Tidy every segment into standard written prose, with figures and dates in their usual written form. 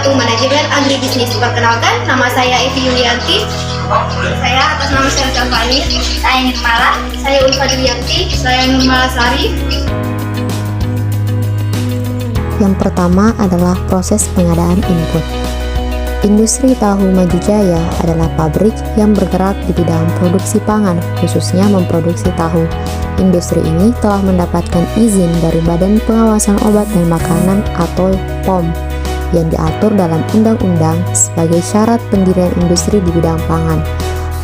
1 Manajemen Agribisnis. Perkenalkan, nama saya Evi Yulianti. Saya atas nama saya Fani. Saya Nirmala. Saya Ulfa Yulianti. Saya Nirmala Sari. Yang pertama adalah proses pengadaan input. Industri Tahu Maju Jaya adalah pabrik yang bergerak di bidang produksi pangan, khususnya memproduksi tahu. Industri ini telah mendapatkan izin dari Badan Pengawasan Obat dan Makanan atau POM yang diatur dalam undang-undang sebagai syarat pendirian industri di bidang pangan.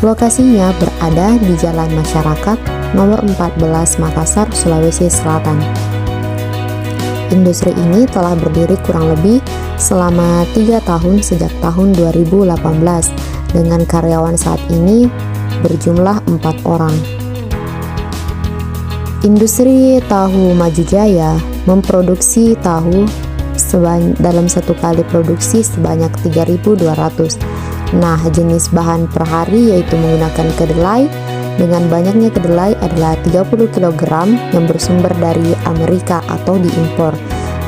Lokasinya berada di Jalan Masyarakat nomor 14 Makassar, Sulawesi Selatan. Industri ini telah berdiri kurang lebih selama 3 tahun sejak tahun 2018 dengan karyawan saat ini berjumlah 4 orang. Industri Tahu Maju Jaya memproduksi tahu dalam satu kali produksi sebanyak 3.200. Nah, jenis bahan per hari yaitu menggunakan kedelai. Dengan banyaknya kedelai adalah 30 kg yang bersumber dari Amerika atau diimpor.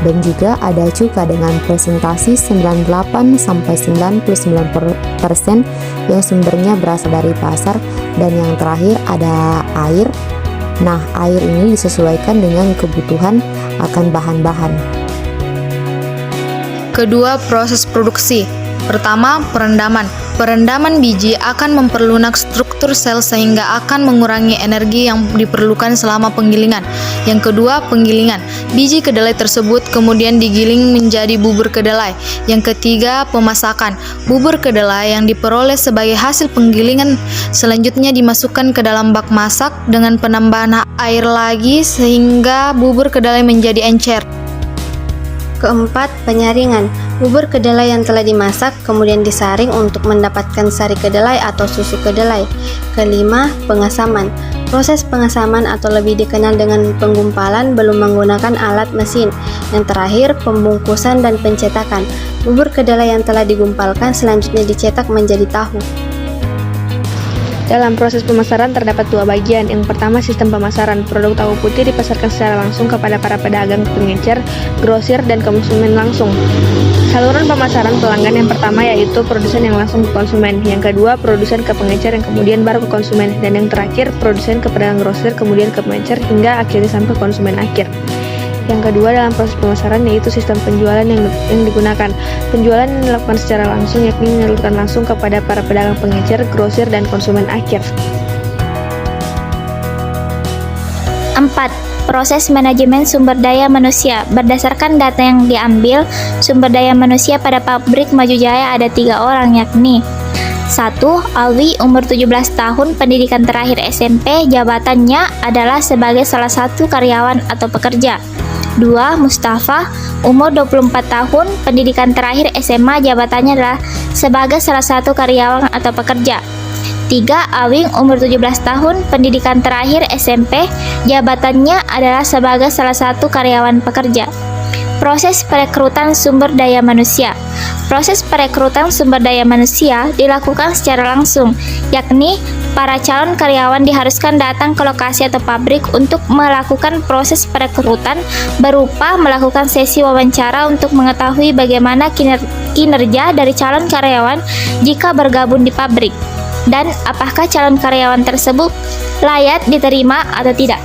Dan juga ada cuka dengan presentasi 98-99% yang sumbernya berasal dari pasar. Dan yang terakhir ada air. Nah, air ini disesuaikan dengan kebutuhan akan bahan-bahan. Kedua, proses produksi. Pertama, perendaman. Perendaman biji akan memperlunak struktur sel sehingga akan mengurangi energi yang diperlukan selama penggilingan. Yang kedua, penggilingan. Biji kedelai tersebut kemudian digiling menjadi bubur kedelai. Yang ketiga, pemasakan. Bubur kedelai yang diperoleh sebagai hasil penggilingan selanjutnya dimasukkan ke dalam bak masak dengan penambahan air lagi sehingga bubur kedelai menjadi encer. Keempat, penyaringan. Bubur kedelai yang telah dimasak kemudian disaring untuk mendapatkan sari kedelai atau susu kedelai. Kelima, pengasaman. Proses pengasaman atau lebih dikenal dengan penggumpalan belum menggunakan alat mesin. Yang terakhir, pembungkusan dan pencetakan. Bubur kedelai yang telah digumpalkan selanjutnya dicetak menjadi tahu. Dalam proses pemasaran terdapat 2 bagian. Yang pertama, sistem pemasaran. Produk tahu putih dipasarkan secara langsung kepada para pedagang, pengecer, grosir, dan konsumen langsung. Saluran pemasaran pelanggan yang pertama yaitu produsen yang langsung ke konsumen. Yang kedua, produsen ke pengecer yang kemudian baru ke konsumen. Dan yang terakhir, produsen ke pedagang grosir kemudian ke pengecer hingga akhirnya sampai konsumen akhir. Yang kedua dalam proses pemasaran yaitu sistem penjualan yang digunakan. Penjualan yang dilakukan secara langsung yakni menyalurkan langsung kepada para pedagang pengecer, grosir, dan konsumen akhir. 4. Proses manajemen sumber daya manusia. Berdasarkan data yang diambil, sumber daya manusia pada pabrik Maju Jaya ada 3 orang yakni 1. Alwi, umur 17 tahun, pendidikan terakhir SMP, jabatannya adalah sebagai salah satu karyawan atau pekerja. 2. Mustafa, umur 24 tahun, pendidikan terakhir SMA, jabatannya adalah sebagai salah satu karyawan atau pekerja. 3. Awing, umur 17 tahun, pendidikan terakhir SMP, jabatannya adalah sebagai salah satu karyawan pekerja. Proses perekrutan sumber daya manusia. Proses perekrutan sumber daya manusia dilakukan secara langsung, yakni para calon karyawan diharuskan datang ke lokasi atau pabrik untuk melakukan proses perekrutan berupa melakukan sesi wawancara untuk mengetahui bagaimana kinerja dari calon karyawan jika bergabung di pabrik, dan apakah calon karyawan tersebut layak diterima atau tidak.